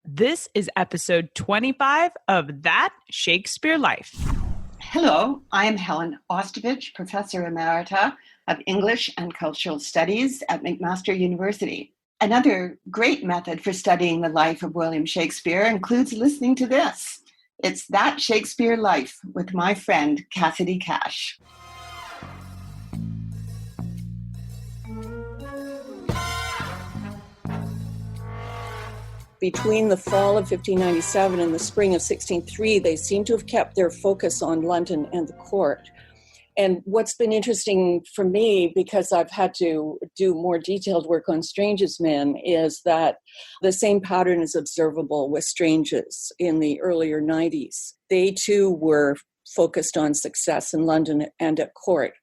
This is episode 25 of That Shakespeare Life. Hello, I am Helen Ostovich, Professor Emerita of English and Cultural Studies at McMaster University. Another great method for studying the life of William Shakespeare includes listening to this. It's That Shakespeare Life with my friend Cassidy Cash. Between the fall of 1597 and the spring of 1603, they seem to have kept their focus on London and the court. And what's been interesting for me, because I've had to do more detailed work on Strange's Men, is that the same pattern is observable with Strange's in the earlier 90s. They too were focused on success in London and at court.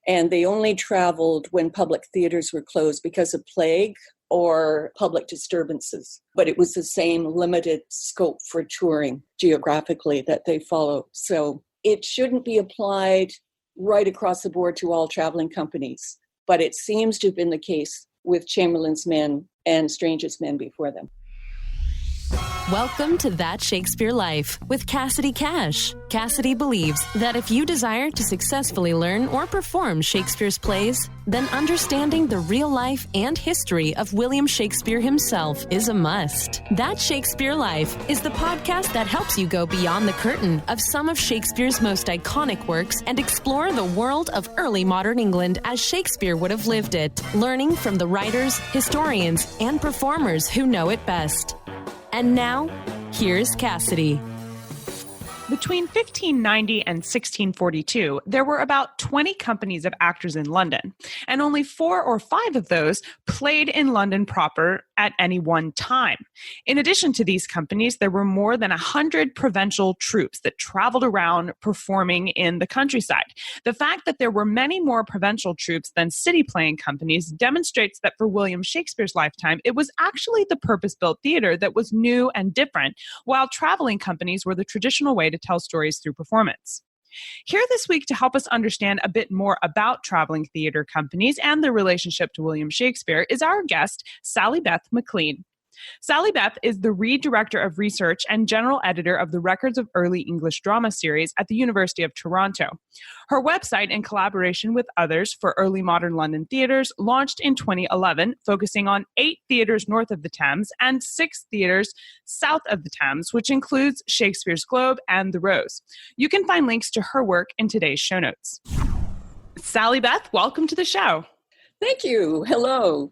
And they only traveled when public theaters were closed because of plague or public disturbances. But it was the same limited scope for touring geographically that they followed. So it shouldn't be applied right across the board to all traveling companies. But it seems to have been the case with Chamberlain's Men and Strange's Men before them. Welcome to That Shakespeare Life with Cassidy Cash. Cassidy believes that if you desire to successfully learn or perform Shakespeare's plays, then understanding the real life and history of William Shakespeare himself is a must. That Shakespeare Life is the podcast that helps you go beyond the curtain of some of Shakespeare's most iconic works and explore the world of early modern England as Shakespeare would have lived it, learning from the writers, historians, and performers who know it best. And now, here's Cassidy. Between 1590 and 1642, there were about 20 companies of actors in London, and only 4 or 5 of those played in London proper at any one time. In addition to these companies, there were more than 100 provincial troupes that traveled around performing in the countryside. The fact that there were many more provincial troupes than city-playing companies demonstrates that for William Shakespeare's lifetime, it was actually the purpose-built theater that was new and different, while traveling companies were the traditional way to tell stories through performance. Here this week to help us understand a bit more about traveling theater companies and their relationship to William Shakespeare is our guest, Sally-Beth Maclean. Sally-Beth is the Reed Director of Research and General Editor of the Records of Early English Drama series at the University of Toronto. Her website, in collaboration with others for early modern London theatres, launched in 2011, focusing on 8 theatres north of the Thames and 6 theatres south of the Thames, which includes Shakespeare's Globe and the Rose. You can find links to her work in today's show notes. Sally-Beth, welcome to the show. Thank you. Hello.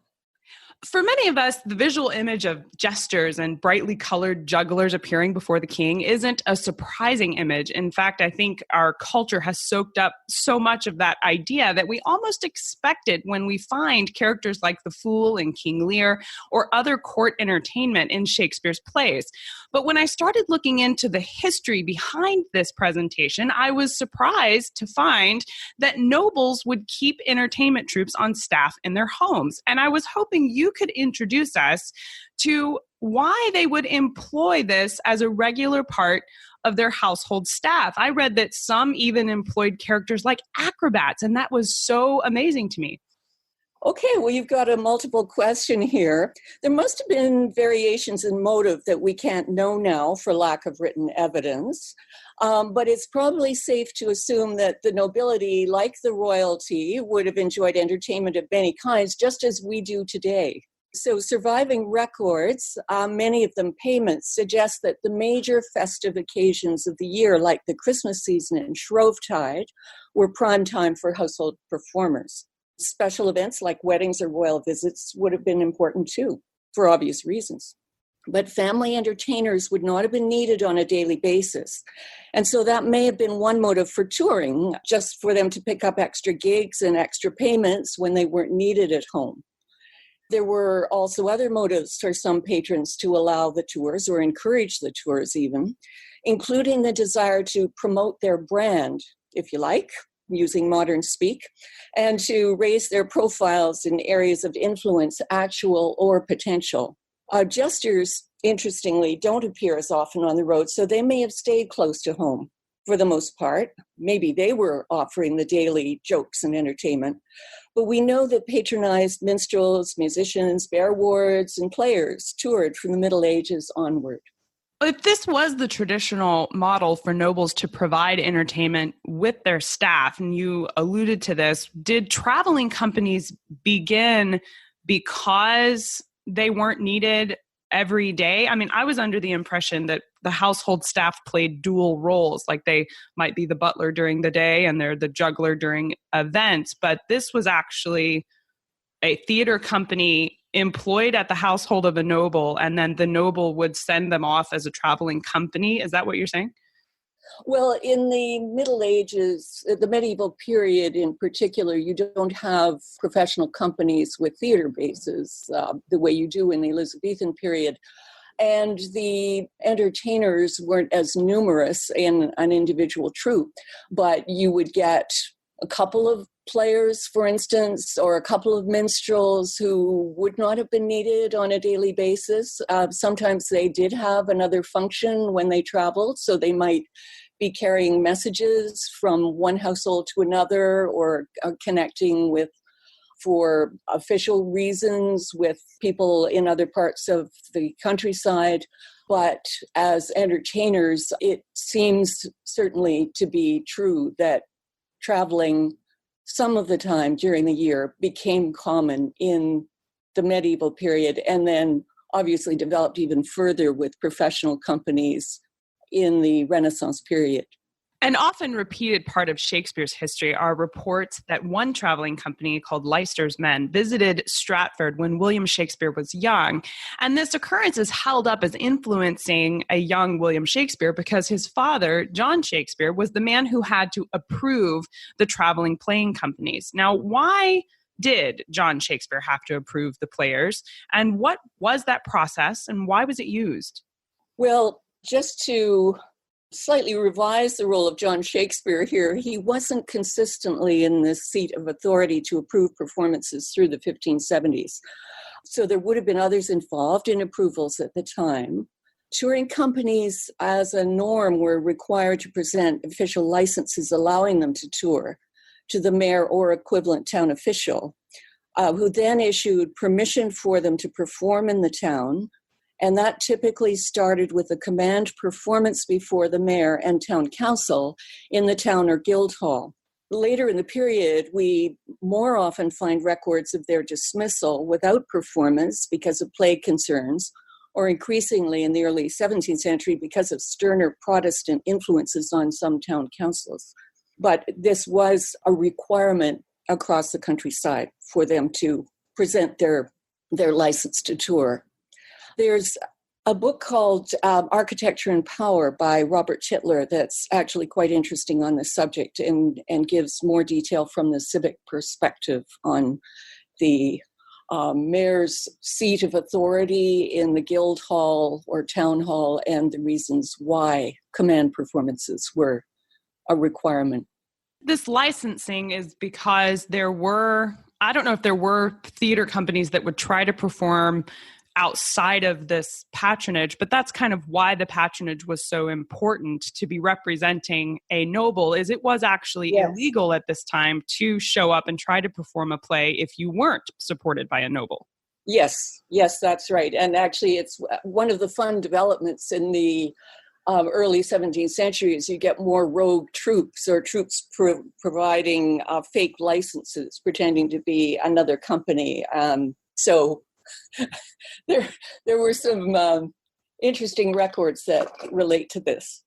For many of us, the visual image of jesters and brightly colored jugglers appearing before the king isn't a surprising image. In fact, I think our culture has soaked up so much of that idea that we almost expect it when we find characters like the Fool in King Lear or other court entertainment in Shakespeare's plays. But when I started looking into the history behind this presentation, I was surprised to find that nobles would keep entertainment troupes on staff in their homes. And I was hoping you could introduce us to why they would employ this as a regular part of their household staff. I read that some even employed characters like acrobats, and that was so amazing to me. Okay, well, you've got a multiple question here. There must have been variations in motive that we can't know now for lack of written evidence. But it's probably safe to assume that the nobility, like the royalty, would have enjoyed entertainment of many kinds, just as we do today. So surviving records, many of them payments, suggest that the major festive occasions of the year, like the Christmas season and Shrovetide, were prime time for household performers. Special events like weddings or royal visits would have been important too, for obvious reasons. But family entertainers would not have been needed on a daily basis. And so that may have been one motive for touring, just for them to pick up extra gigs and extra payments when they weren't needed at home. There were also other motives for some patrons to allow the tours or encourage the tours even, including the desire to promote their brand, if you like, using modern speak, and to raise their profiles in areas of influence, actual or potential. Jesters, interestingly, don't appear as often on the road, so they may have stayed close to home. for the most part. Maybe they were offering the daily jokes and entertainment. But we know that patronized minstrels, musicians, bear wards, and players toured from the Middle Ages onward. If this was the traditional model for nobles to provide entertainment with their staff, and you alluded to this, did traveling companies begin because they weren't needed every day? I mean, I was under the impression that the household staff played dual roles, like they might be the butler during the day and they're the juggler during events, but this was actually a theater company employed at the household of a noble, and then the noble would send them off as a traveling company. Is that what you're saying? Well, in the Middle Ages, the medieval period in particular, you don't have professional companies with theater bases the way you do in the Elizabethan period. And the entertainers weren't as numerous in an individual troupe, but you would get a couple of players, for instance, or a couple of minstrels who would not have been needed on a daily basis. Sometimes they did have another function when they traveled, so they might be carrying messages from one household to another, or connecting with, for official reasons, with people in other parts of the countryside. But as entertainers, it seems certainly to be true that traveling some of the time during the year became common in the medieval period, and then obviously developed even further with professional companies in the Renaissance period. An often repeated part of Shakespeare's history are reports that one traveling company called Leicester's Men visited Stratford when William Shakespeare was young. And this occurrence is held up as influencing a young William Shakespeare because his father, John Shakespeare, was the man who had to approve the traveling playing companies. Now, why did John Shakespeare have to approve the players? And what was that process, and why was it used? Well, just to slightly revise the role of John Shakespeare here, he wasn't consistently in this seat of authority to approve performances through the 1570s. So there would have been others involved in approvals at the time. Touring companies, as a norm, were required to present official licenses allowing them to tour to the mayor or equivalent town official, who then issued permission for them to perform in the town. And that typically started with a command performance before the mayor and town council in the town or guild hall. Later in the period, we more often find records of their dismissal without performance because of plague concerns, or increasingly in the early 17th century because of sterner Protestant influences on some town councils. But this was a requirement across the countryside for them to present their license to tour. There's a book called Architecture and Power by Robert Tytler that's actually quite interesting on this subject and gives more detail from the civic perspective on the mayor's seat of authority in the guild hall or town hall and the reasons why command performances were a requirement. This licensing is because I don't know if there were theater companies that would try to perform outside of this patronage, but that's kind of why the patronage was so important to be representing a noble, is it was actually illegal at this time to show up and try to perform a play if you weren't supported by a noble. Yes, that's right. And actually it's one of the fun developments in the early 17th century is you get more rogue troupes or troupes providing fake licenses, pretending to be another company. So there were some interesting records that relate to this.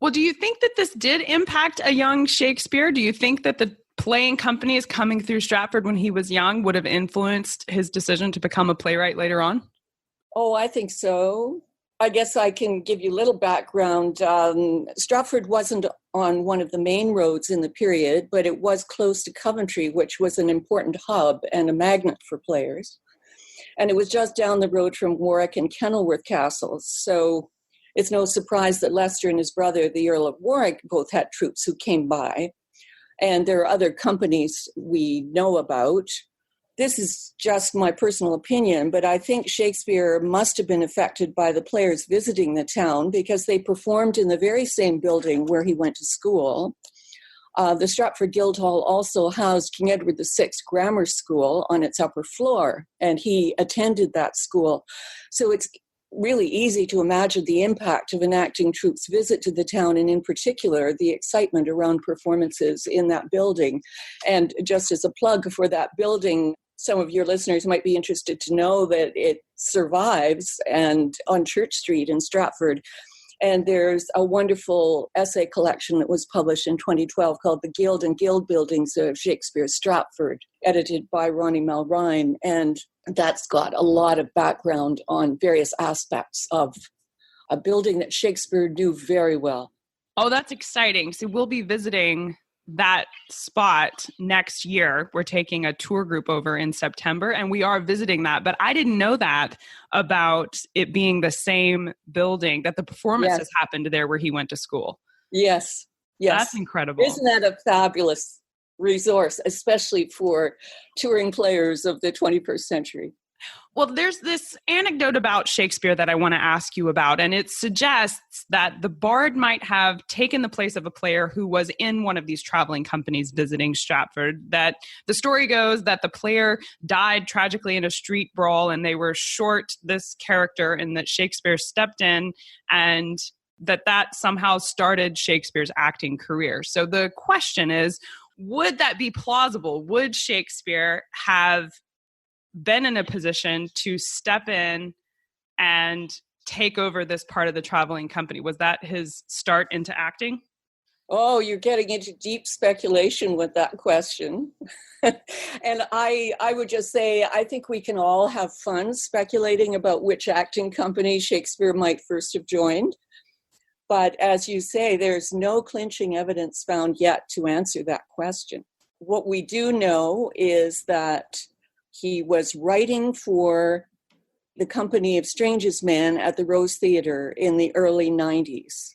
Well, do you think that this did impact a young Shakespeare? Do you think that the playing companies coming through Stratford when he was young would have influenced his decision to become a playwright later on? Oh, I think so. I guess I can give you a little background. Stratford wasn't on one of the main roads in the period, but it was close to Coventry, which was an important hub and a magnet for players. And it was just down the road from Warwick and Kenilworth castles. So it's no surprise that Leicester and his brother, the Earl of Warwick, both had troupes who came by. And there are other companies we know about. This is just my personal opinion, but I think Shakespeare must have been affected by the players visiting the town because they performed in the very same building where he went to school. The Stratford Guildhall also housed King Edward VI Grammar School on its upper floor, and he attended that school. So it's really easy to imagine the impact of an acting troupe's visit to the town, and in particular, the excitement around performances in that building. And just as a plug for that building, some of your listeners might be interested to know that it survives and on Church Street in Stratford. And there's a wonderful essay collection that was published in 2012 called The Guild and Guild Buildings of Shakespeare's Stratford, edited by Ronnie Mulrine. And that's got a lot of background on various aspects of a building that Shakespeare knew very well. Oh, that's exciting. So we'll be visiting that spot next year. We're taking a tour group over in September, and we are visiting that. But I didn't know that about it being the same building, that the performances happened there where he went to school. Yes. That's incredible. Isn't that a fabulous resource, especially for touring players of the 21st century? Well, there's this anecdote about Shakespeare that I want to ask you about, and it suggests that the bard might have taken the place of a player who was in one of these traveling companies visiting Stratford. That the story goes that the player died tragically in a street brawl, and they were short this character, and that Shakespeare stepped in, and that somehow started Shakespeare's acting career. So the question is, would that be plausible? Would Shakespeare have been in a position to step in and take over this part of the traveling company? Was that his start into acting? Oh, you're getting into deep speculation with that question. And I would just say, I think we can all have fun speculating about which acting company Shakespeare might first have joined. But as you say, there's no clinching evidence found yet to answer that question. What we do know is that he was writing for the company of Strange's Men at the Rose Theatre in the early 90s.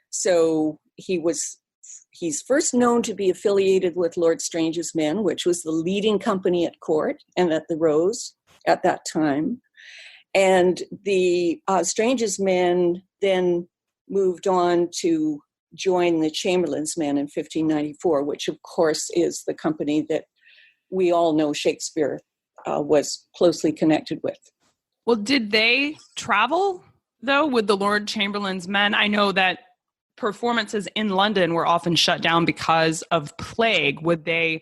So he's first known to be affiliated with Lord Strange's Men, which was the leading company at court and at the Rose at that time. And the Strange's Men then moved on to join the Chamberlain's Men in 1594, which of course is the company that we all know Shakespeare was closely connected with. Well, did they travel, though, with the Lord Chamberlain's Men? I know that performances in London were often shut down because of plague. Would they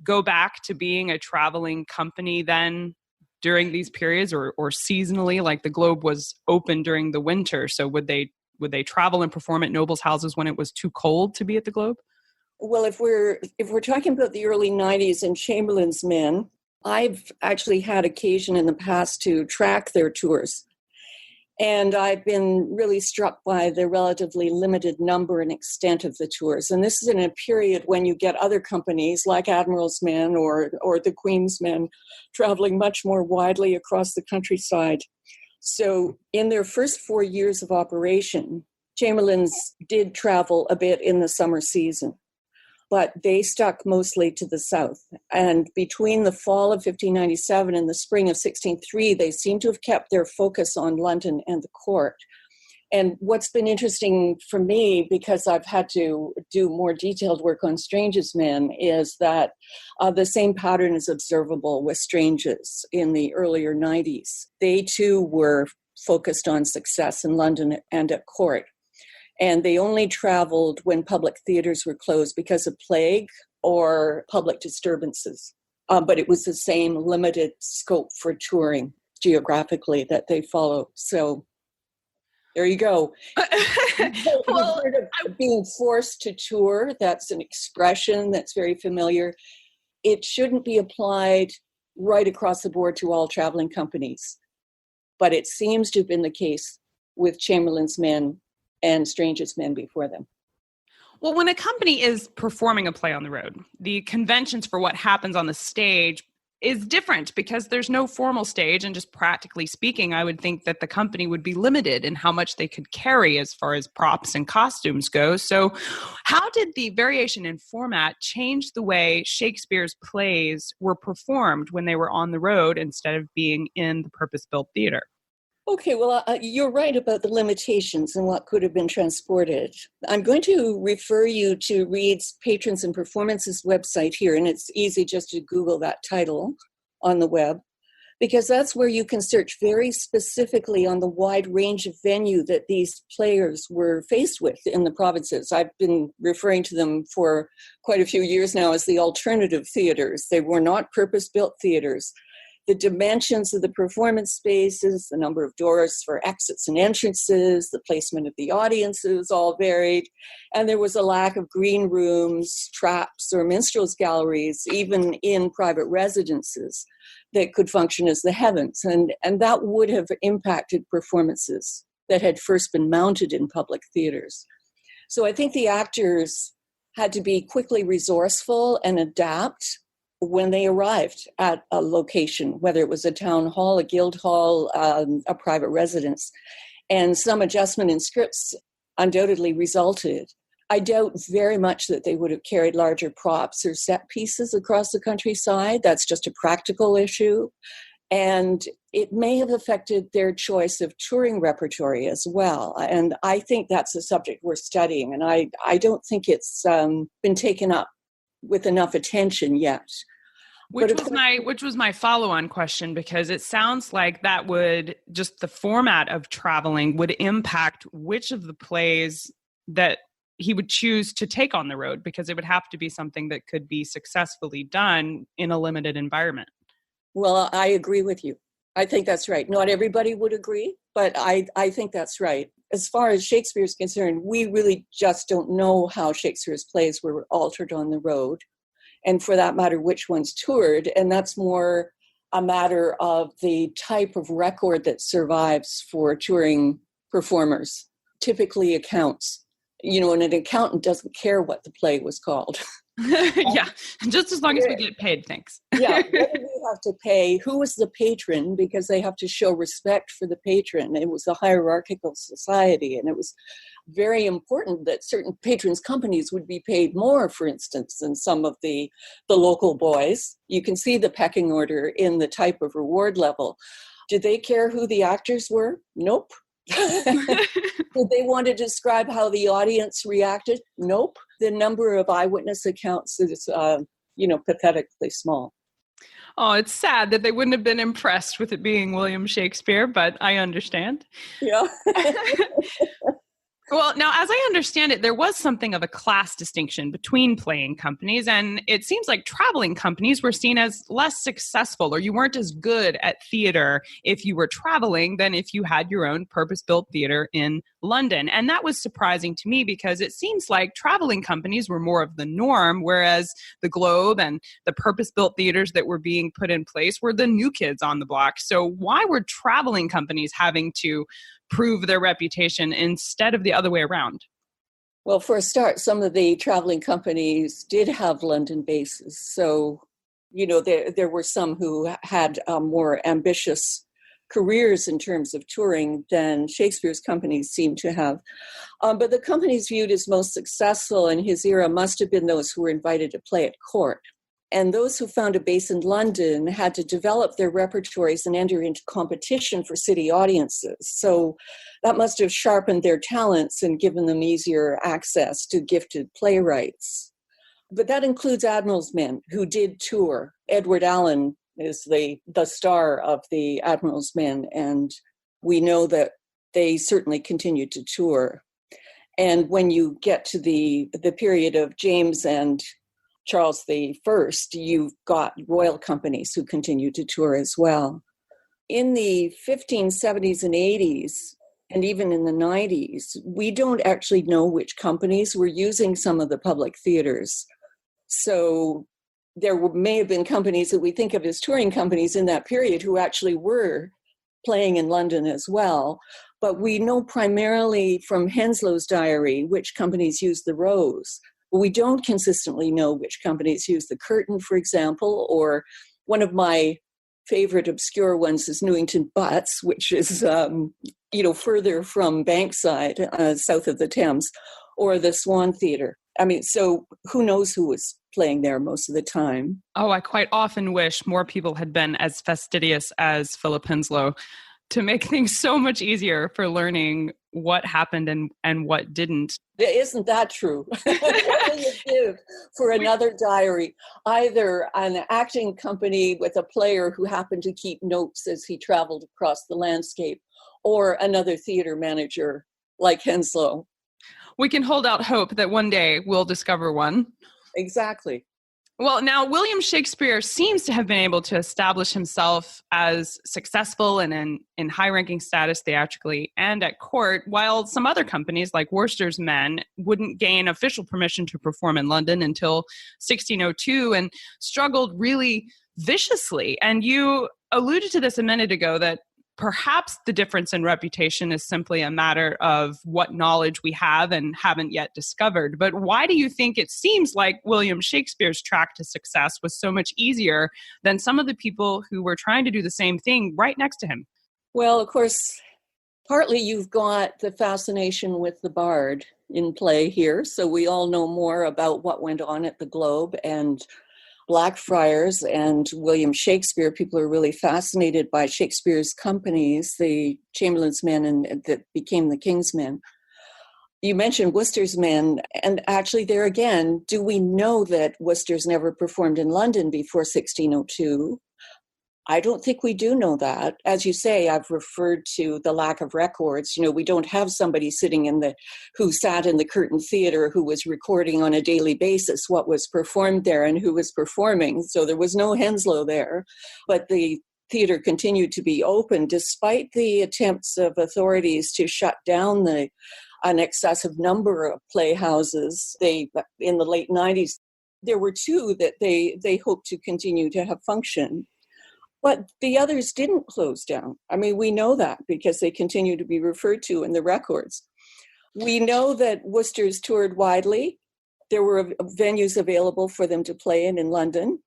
go back to being a traveling company then during these periods, or seasonally, like the Globe was open during the winter? So would they travel and perform at nobles' houses when it was too cold to be at the Globe? Well, if we're talking about the early 90s and Chamberlain's Men, I've actually had occasion in the past to track their tours. And I've been really struck by the relatively limited number and extent of the tours. And this is in a period when you get other companies like Admiral's Men or the Queen's Men traveling much more widely across the countryside. So in their first 4 years of operation, Chamberlain's did travel a bit in the summer season, but they stuck mostly to the south. And between the fall of 1597 and the spring of 1603, they seem to have kept their focus on London and the court. And what's been interesting for me, because I've had to do more detailed work on Strange's Men, is that the same pattern is observable with Strange's in the earlier 90s. They too were focused on success in London and at court. And they only traveled when public theaters were closed because of plague or public disturbances. But it was the same limited scope for touring geographically that they followed. So there you go. Well, being forced to tour, that's an expression that's very familiar. It shouldn't be applied right across the board to all traveling companies. But it seems to have been the case with Chamberlain's Men and Strange's Men before them. Well, when a company is performing a play on the road, the conventions for what happens on the stage is different because there's no formal stage, and just practically speaking, I would think that the company would be limited in how much they could carry as far as props and costumes go. So how did the variation in format change the way Shakespeare's plays were performed when they were on the road instead of being in the purpose-built theater? Okay, well, you're right about the limitations and what could have been transported. I'm going to refer you to Reed's Patrons and Performances website here, and it's easy just to Google that title on the web, because that's where you can search very specifically on the wide range of venue that these players were faced with in the provinces. I've been referring to them for quite a few years now as the alternative theaters. They were not purpose-built theaters. The dimensions of the performance spaces, the number of doors for exits and entrances, the placement of the audiences all varied. And there was a lack of green rooms, traps, or minstrels galleries, even in private residences that could function as the heavens. And that would have impacted performances that had first been mounted in public theaters. So I think the actors had to be quickly resourceful and adapt when they arrived at a location, whether it was a town hall, a guild hall, a private residence. And some adjustment in scripts undoubtedly resulted. I doubt very much that they would have carried larger props or set pieces across the countryside. That's just a practical issue. And it may have affected their choice of touring repertory as well. And I think that's a subject we're studying. And I don't think it's been taken up with enough attention yet. Which was my follow-on question, because it sounds like that would just the format of traveling would impact which of the plays that he would choose to take on the road, because it would have to be something that could be successfully done in a limited environment. Well, I agree with you. I think that's right. Not everybody would agree, but I think that's right. As far as Shakespeare is concerned, we really just don't know how Shakespeare's plays were altered on the road. And for that matter, which ones toured. And that's more a matter of the type of record that survives for touring performers, typically accounts. You know, and an accountant doesn't care what the play was called. Yeah, just as long as we get paid, thanks. Yeah, what do we have to pay? Who is the patron? Because they have to show respect for the patron. It was a hierarchical society, and it was very important that certain patrons' companies would be paid more, for instance, than some of the local boys. You can see the pecking order in the type of reward level. Did they care who the actors were? Nope. Did they want to describe how the audience reacted? Nope. The number of eyewitness accounts is, pathetically small. Oh, it's sad that they wouldn't have been impressed with it being William Shakespeare, but I understand. Yeah. Well, now, as I understand it, there was something of a class distinction between playing companies, and it seems like traveling companies were seen as less successful, or you weren't as good at theater if you were traveling than if you had your own purpose-built theater in London. And that was surprising to me, because it seems like traveling companies were more of the norm, whereas the Globe and the purpose-built theaters that were being put in place were the new kids on the block. So why were traveling companies having to prove their reputation instead of the other way around? Well, for a start, some of the traveling companies did have London bases. So, there were some who had more ambitious careers in terms of touring than Shakespeare's companies seem to have. But the companies viewed as most successful in his era must have been those who were invited to play at court. And those who found a base in London had to develop their repertories and enter into competition for city audiences. So that must have sharpened their talents and given them easier access to gifted playwrights. But that includes Admiral's Men who did tour. Edward Allen is the star of the Admiral's Men, and we know that they certainly continued to tour. And when you get to the period of James and Charles I, you've got royal companies who continue to tour as well. In the 1570s and 80s, and even in the 90s, we don't actually know which companies were using some of the public theaters. So there may have been companies that we think of as touring companies in that period who actually were playing in London as well. But we know primarily from Henslow's diary which companies used the Rose. We don't consistently know which companies use the Curtain, for example, or One of my favorite obscure ones is Newington Butts, which is, further from Bankside, south of the Thames, or the Swan Theatre. I mean, so who knows who was playing there most of the time? Oh, I quite often wish more people had been as fastidious as Philip Henslow to make things so much easier for learning what happened and what didn't. Isn't that true? What will you give for another diary? Either an acting company with a player who happened to keep notes as he traveled across the landscape, or another theater manager like Henslow. We can hold out hope that one day we'll discover one. Exactly. Well, now, William Shakespeare seems to have been able to establish himself as successful and in high-ranking status theatrically and at court, while some other companies like Worcester's Men wouldn't gain official permission to perform in London until 1602 and struggled really viciously. And you alluded to this a minute ago, that perhaps the difference in reputation is simply a matter of what knowledge we have and haven't yet discovered. But why do you think it seems like William Shakespeare's track to success was so much easier than some of the people who were trying to do the same thing right next to him? Well, of course, partly you've got the fascination with the bard in play here. So we all know more about what went on at the Globe and Blackfriars and William Shakespeare. People are really fascinated by Shakespeare's companies, the Chamberlain's Men and that became the King's Men. You mentioned Worcester's Men, and actually there again, do we know that Worcester's never performed in London before 1602? I don't think we do know that. As you say, I've referred to the lack of records. We don't have somebody sitting who sat in the Curtain Theatre who was recording on a daily basis what was performed there and who was performing. So there was no Henslow there, but the theatre continued to be open despite the attempts of authorities to shut down an excessive number of playhouses. In the late 90s, there were two that they hoped to continue to have function. But the others didn't close down. I mean, we know that because they continue to be referred to in the records. We know that Worcester's toured widely. There were venues available for them to play in London.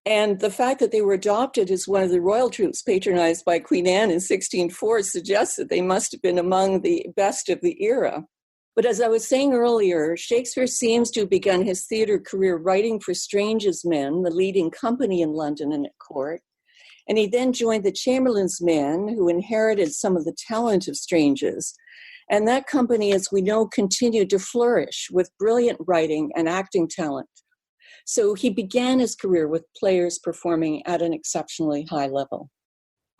And the fact that they were adopted as one of the royal troupes patronized by Queen Anne in 1604 suggests that they must have been among the best of the era. But as I was saying earlier, Shakespeare seems to have begun his theatre career writing for Strange's Men, the leading company in London and at court. And he then joined the Chamberlain's Men, who inherited some of the talent of Strange's. And that company, as we know, continued to flourish with brilliant writing and acting talent. So he began his career with players performing at an exceptionally high level.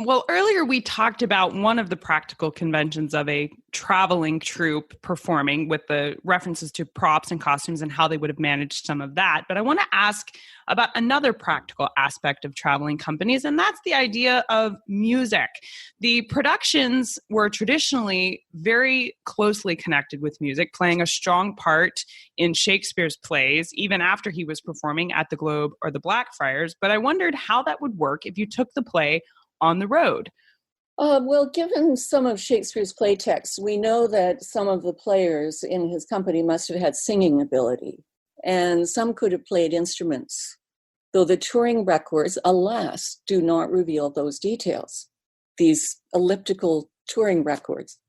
Well, earlier we talked about one of the practical conventions of a traveling troupe performing, with the references to props and costumes and how they would have managed some of that. But I want to ask about another practical aspect of traveling companies, and that's the idea of music. The productions were traditionally very closely connected with music, playing a strong part in Shakespeare's plays, even after he was performing at the Globe or the Blackfriars. But I wondered how that would work if you took the play on the road. Well, given some of Shakespeare's play texts, we know that some of the players in his company must have had singing ability, and some could have played instruments, though the touring records, alas, do not reveal those details, these elliptical touring records.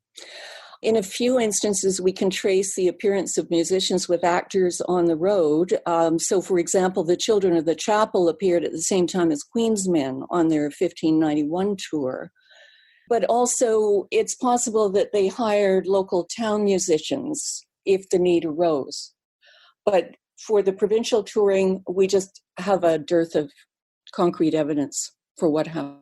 In a few instances, we can trace the appearance of musicians with actors on the road. So, for example, the Children of the Chapel appeared at the same time as Queen's Men on their 1591 tour. But also, it's possible that they hired local town musicians if the need arose. But for the provincial touring, we just have a dearth of concrete evidence for what happened.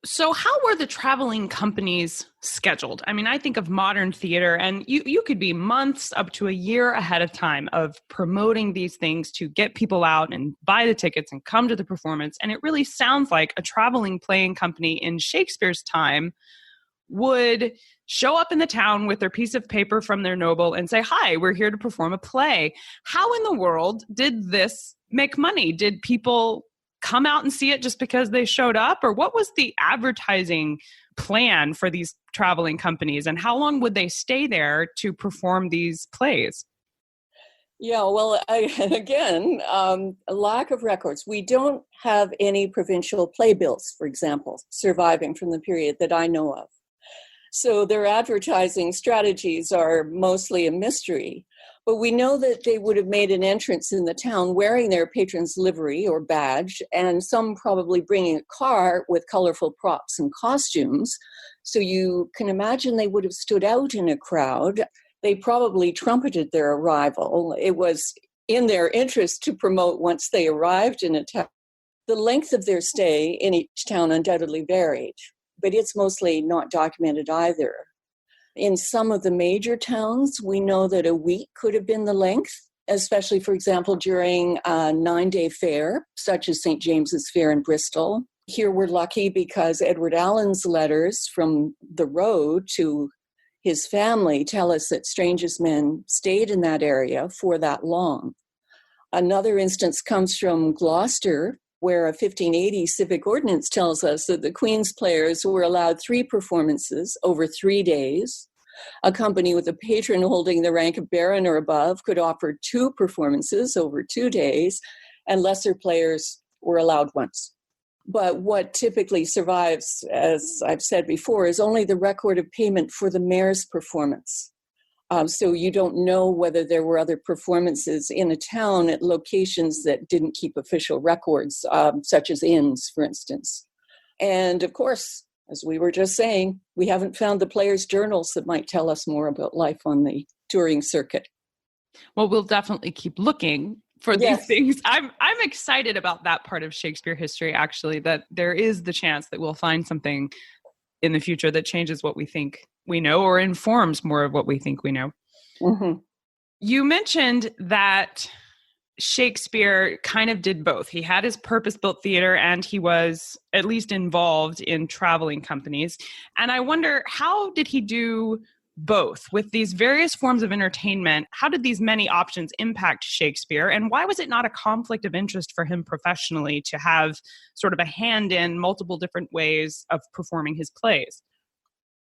So how were the traveling companies scheduled? I mean, I think of modern theater, and you could be months up to a year ahead of time of promoting these things to get people out and buy the tickets and come to the performance. And it really sounds like a traveling playing company in Shakespeare's time would show up in the town with their piece of paper from their noble and say, "Hi, we're here to perform a play." How in the world did this make money? Did people come out and see it just because they showed up? Or what was the advertising plan for these traveling companies? And how long would they stay there to perform these plays? Yeah, well, again, a lack of records. We don't have any provincial playbills, for example, surviving from the period that I know of. So their advertising strategies are mostly a mystery. But we know that they would have made an entrance in the town wearing their patron's livery or badge, and some probably bringing a car with colorful props and costumes. So you can imagine they would have stood out in a crowd. They probably trumpeted their arrival. It was in their interest to promote once they arrived in a town. The length of their stay in each town undoubtedly varied, but it's mostly not documented either. In some of the major towns, we know that a week could have been the length, especially, for example, during a 9-day fair, such as St. James's Fair in Bristol. Here we're lucky because Edward Allen's letters from the road to his family tell us that strangest men stayed in that area for that long. Another instance comes from Gloucester, where a 1580 civic ordinance tells us that the Queen's players were allowed 3 performances over 3 days. A company with a patron holding the rank of baron or above could offer 2 performances over 2 days, and lesser players were allowed once. But what typically survives, as I've said before, is only the record of payment for the mayor's performance. So you don't know whether there were other performances in a town at locations that didn't keep official records, such as inns, for instance. And of course, as we were just saying, we haven't found the players' journals that might tell us more about life on the touring circuit. Well, we'll definitely keep looking for these things. I'm excited about that part of Shakespeare history, actually, that there is the chance that we'll find something in the future that changes what we think we know or informs more of what we think we know. Mm-hmm. You mentioned that Shakespeare kind of did both. He had his purpose-built theater and he was at least involved in traveling companies. And I wonder, how did he do both? With these various forms of entertainment, how did these many options impact Shakespeare? And why was it not a conflict of interest for him professionally to have sort of a hand in multiple different ways of performing his plays?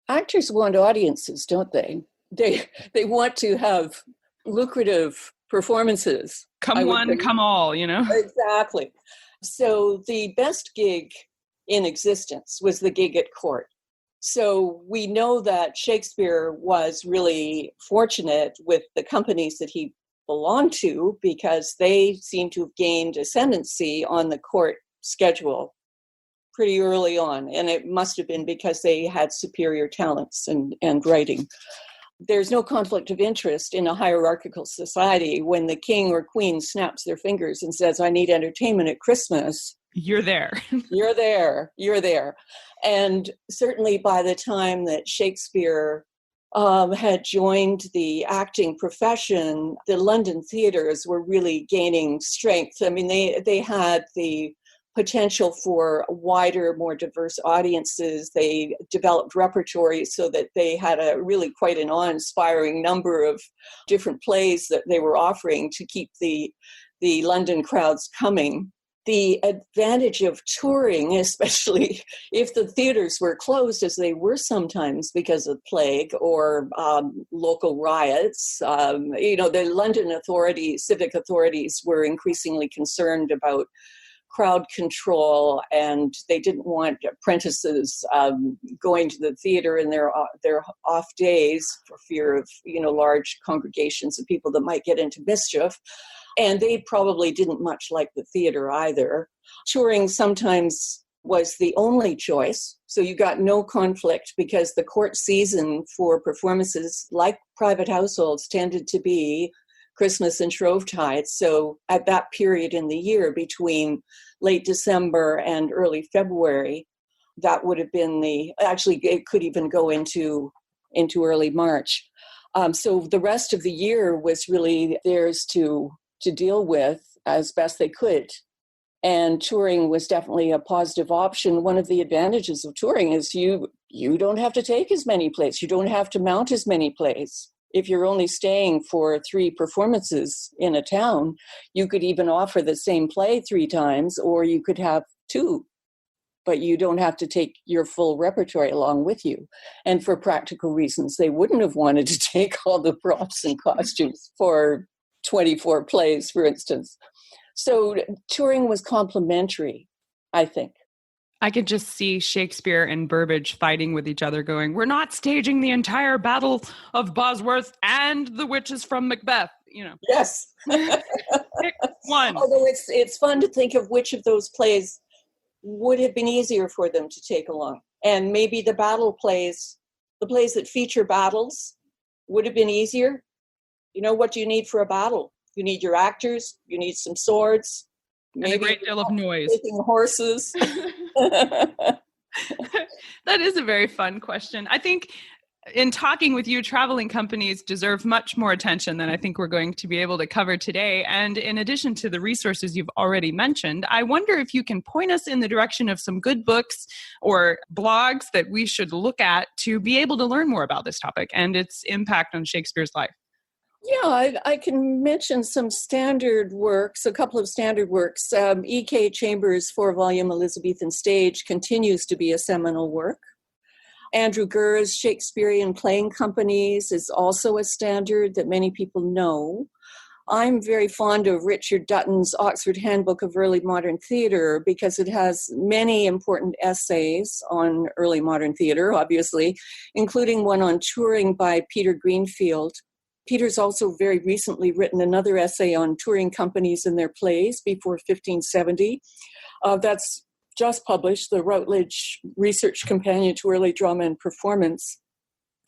Actors want audiences, don't they? They want to have lucrative performances. Come one, come all, you know? Exactly. So the best gig in existence was the gig at court. So we know that Shakespeare was really fortunate with the companies that he belonged to because they seem to have gained ascendancy on the court schedule pretty early on. And it must have been because they had superior talents and writing. There's no conflict of interest in a hierarchical society when the king or queen snaps their fingers and says, I need entertainment at Christmas. You're there. You're there. You're there. And certainly by the time that Shakespeare had joined the acting profession, the London theaters were really gaining strength. I mean, they had the potential for wider, more diverse audiences. They developed repertory so that they had a really quite an awe-inspiring number of different plays that they were offering to keep the London crowds coming. The advantage of touring, especially if the theaters were closed, as they were sometimes because of plague or local riots, the London authorities, civic authorities, were increasingly concerned about crowd control, and they didn't want apprentices going to the theater in their off days for fear of large congregations of people that might get into mischief. And they probably didn't much like the theater either. Touring sometimes was the only choice, so you got no conflict because the court season for performances, like private households, tended to be Christmas and Shrovetide. So at that period in the year between late December and early February, that would have been it could even go into early March. So the rest of the year was really theirs to deal with as best they could. And touring was definitely a positive option. One of the advantages of touring is you don't have to take as many plays. You don't have to mount as many plays. If you're only staying for 3 performances in a town, you could even offer the same play 3 times, or you could have 2, but you don't have to take your full repertory along with you. And for practical reasons, they wouldn't have wanted to take all the props and costumes for 24 plays, for instance. So touring was complementary, I think. I could just see Shakespeare and Burbage fighting with each other going, we're not staging the entire Battle of Bosworth and the witches from Macbeth, Yes. Pick one. Although it's fun to think of which of those plays would have been easier for them to take along. And maybe the battle plays, the plays that feature battles, would have been easier. What do you need for a battle? You need your actors, you need some swords, maybe and a great deal of noise. Taking horses. That is a very fun question. I think in talking with you, traveling companies deserve much more attention than I think we're going to be able to cover today. And in addition to the resources you've already mentioned, I wonder if you can point us in the direction of some good books or blogs that we should look at to be able to learn more about this topic and its impact on Shakespeare's life. Yeah, I can mention some standard works, a couple of standard works. E.K. Chambers' 4-volume Elizabethan Stage continues to be a seminal work. Andrew Gurr's Shakespearean Playing Companies is also a standard that many people know. I'm very fond of Richard Dutton's Oxford Handbook of Early Modern Theatre because it has many important essays on early modern theatre, obviously, including one on touring by Peter Greenfield. Peter's also very recently written another essay on touring companies and their plays before 1570. That's just published, the Routledge Research Companion to Early Drama and Performance.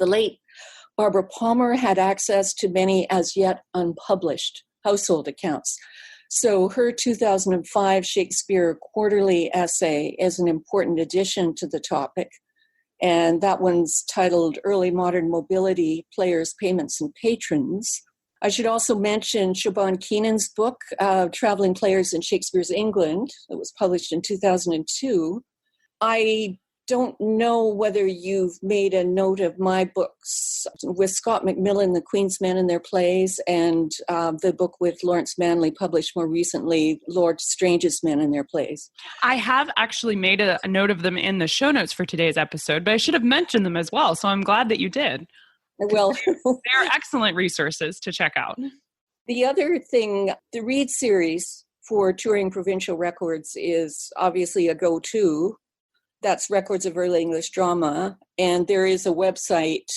The late Barbara Palmer had access to many as yet unpublished household accounts. So her 2005 Shakespeare Quarterly essay is an important addition to the topic. And that one's titled Early Modern Mobility, Players, Payments, and Patrons. I should also mention Siobhan Keenan's book, Traveling Players in Shakespeare's England, that was published in 2002. I don't know whether you've made a note of my books with Scott Macmillan, The Queen's Men and Their Plays, and the book with Lawrence Manley, published more recently, Lord Strange's Men and Their Plays. I have actually made a note of them in the show notes for today's episode, but I should have mentioned them as well, so I'm glad that you did. Well, they're excellent resources to check out. The other thing, the Read series for touring provincial records is obviously a go-to. That's Records of Early English Drama. And there is a website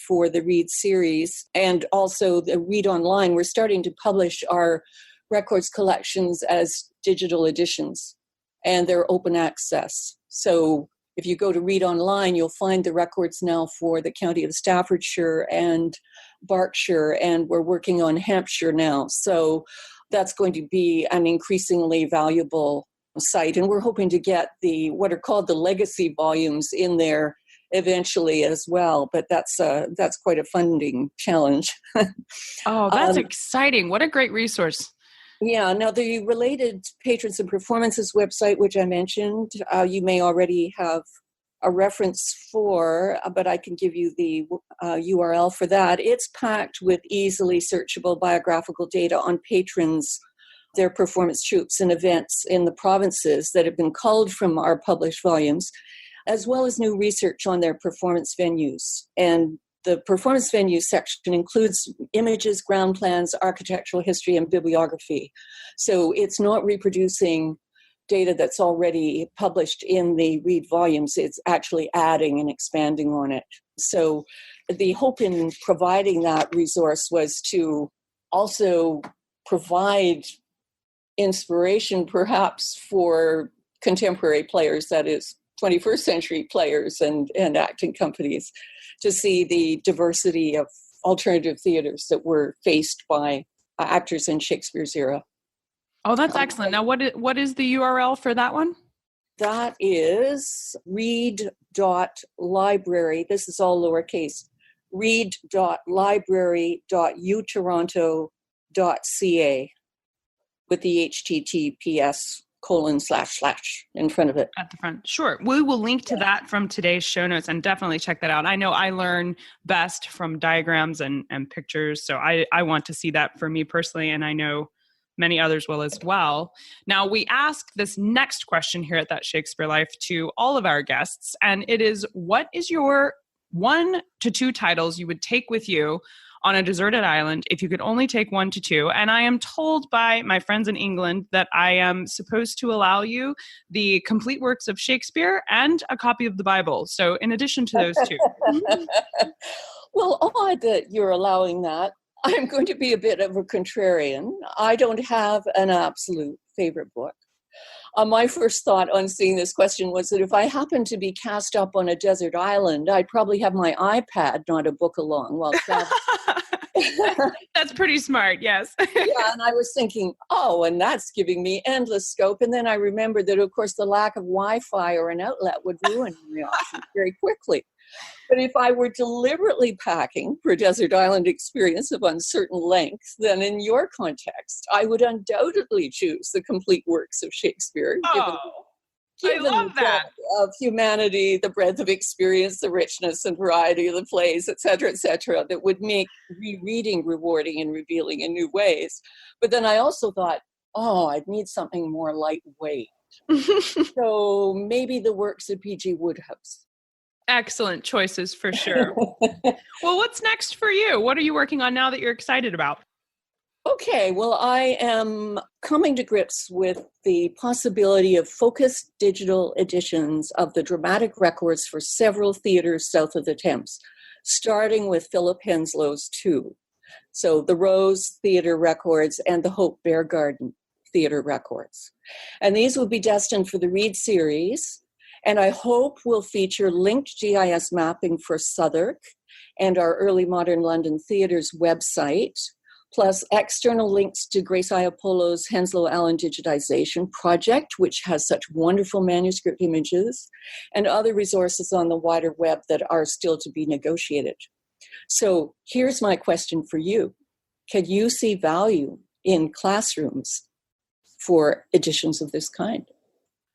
for the Read series and also the Read Online. We're starting to publish our records collections as digital editions, and they're open access. So if you go to Read Online, you'll find the records now for the County of Staffordshire and Berkshire, and we're working on Hampshire now. So that's going to be an increasingly valuable site, and we're hoping to get what are called the legacy volumes in there eventually as well, but that's quite a funding challenge. Oh, that's exciting. What a great resource. Yeah, now the related Patrons and Performances website, which I mentioned, you may already have a reference for, but I can give you the URL for that. It's packed with easily searchable biographical data on patrons, their performance troupes and events in the provinces that have been culled from our published volumes, as well as new research on their performance venues. And the performance venue section includes images, ground plans, architectural history, and bibliography. So it's not reproducing data that's already published in the Read volumes. It's actually adding and expanding on it. So the hope in providing that resource was to also provide inspiration perhaps for contemporary players, that is 21st century players and acting companies, to see the diversity of alternative theaters that were faced by actors in Shakespeare's era. Oh, that's excellent. Now, what is the URL for that one? That is read.library. This is all lowercase. read.library.utoronto.ca with the HTTPS : / in front of it. At the front. Sure. We will link to that from today's show notes and definitely check that out. I know I learn best from diagrams and pictures, so I want to see that for me personally, and I know many others will as well. Now, we ask this next question here at That Shakespeare Life to all of our guests, and it is, what is your 1 to 2 titles you would take with you on a deserted island if you could only take 1 to 2. And I am told by my friends in England that I am supposed to allow you the complete works of Shakespeare and a copy of the Bible. So in addition to those two. Well, odd that you're allowing that. I'm going to be a bit of a contrarian. I don't have an absolute favorite book. My first thought on seeing this question was that if I happened to be cast up on a desert island, I'd probably have my iPad, not a book along while traveling. That's pretty smart, yes. Yeah, and I was thinking, and that's giving me endless scope. And then I remembered that, of course, the lack of Wi-Fi or an outlet would ruin my options very quickly. But if I were deliberately packing for a desert island experience of uncertain length, then in your context, I would undoubtedly choose the complete works of Shakespeare. Given I love that. Of humanity, the breadth of experience, the richness and variety of the plays, et cetera, that would make rereading rewarding and revealing in new ways. But then I also thought, I'd need something more lightweight. So maybe the works of P.G. Wodehouse. Excellent choices for sure. Well, what's next for you? What are you working on now that you're excited about? Okay, well, I am coming to grips with the possibility of focused digital editions of the dramatic records for several theaters south of the Thames, starting with Philip Henslow's 2. So the Rose Theatre records and the Hope Bear Garden Theatre records. And these will be destined for the Reed series, and I hope will feature linked GIS mapping for Southwark and our Early Modern London Theatre's website, plus external links to Grace Iapolo's Henslow Allen digitization project, which has such wonderful manuscript images, and other resources on the wider web that are still to be negotiated. So here's my question for you. Can you see value in classrooms for editions of this kind?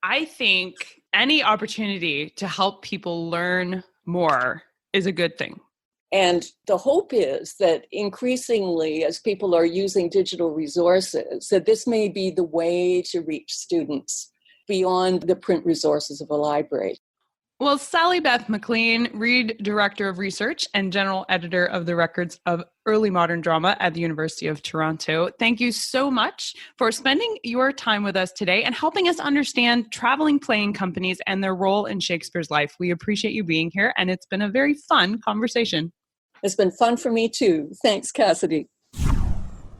I think any opportunity to help people learn more is a good thing. And the hope is that increasingly, as people are using digital resources, that this may be the way to reach students beyond the print resources of a library. Well, Sally-Beth Maclean, Reed Director of Research and General Editor of the Records of Early Modern Drama at the University of Toronto, thank you so much for spending your time with us today and helping us understand traveling playing companies and their role in Shakespeare's life. We appreciate you being here, and it's been a very fun conversation. It's been fun for me too. Thanks, Cassidy.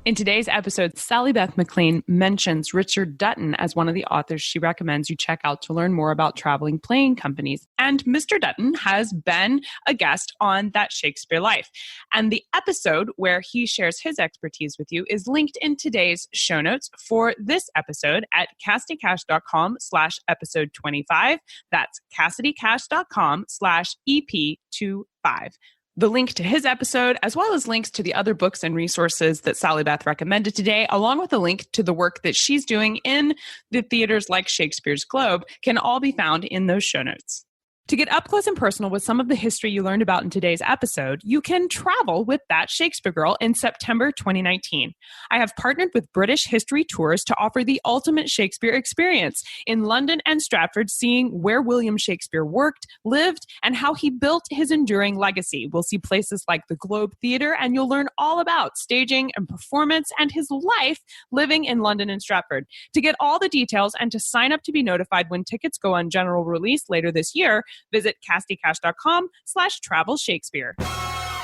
In today's episode, Sally-Beth Maclean mentions Richard Dutton as one of the authors she recommends you check out to learn more about traveling playing companies. And Mr. Dutton has been a guest on That Shakespeare Life. And the episode where he shares his expertise with you is linked in today's show notes for this episode at CassidyCash.com/episode 25. That's CassidyCash.com/EP25. The link to his episode, as well as links to the other books and resources that Sally-Beth recommended today, along with a link to the work that she's doing in the theaters like Shakespeare's Globe, can all be found in those show notes. To get up close and personal with some of the history you learned about in today's episode, you can travel with That Shakespeare Girl in September 2019. I have partnered with British History Tours to offer the ultimate Shakespeare experience in London and Stratford, seeing where William Shakespeare worked, lived, and how he built his enduring legacy. We'll see places like the Globe Theatre, and you'll learn all about staging and performance and his life living in London and Stratford. To get all the details and to sign up to be notified when tickets go on general release later this year, visit CassidyCash.com/travel Shakespeare.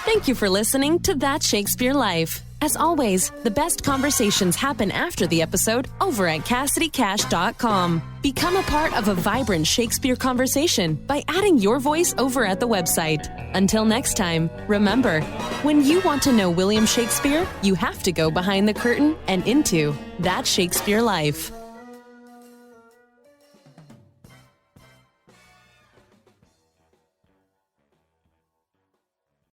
Thank you for listening to That Shakespeare Life. As always, the best conversations happen after the episode over at CassidyCash.com. Become a part of a vibrant Shakespeare conversation by adding your voice over at the website. Until next time, remember, when you want to know William Shakespeare, you have to go behind the curtain and into That Shakespeare Life.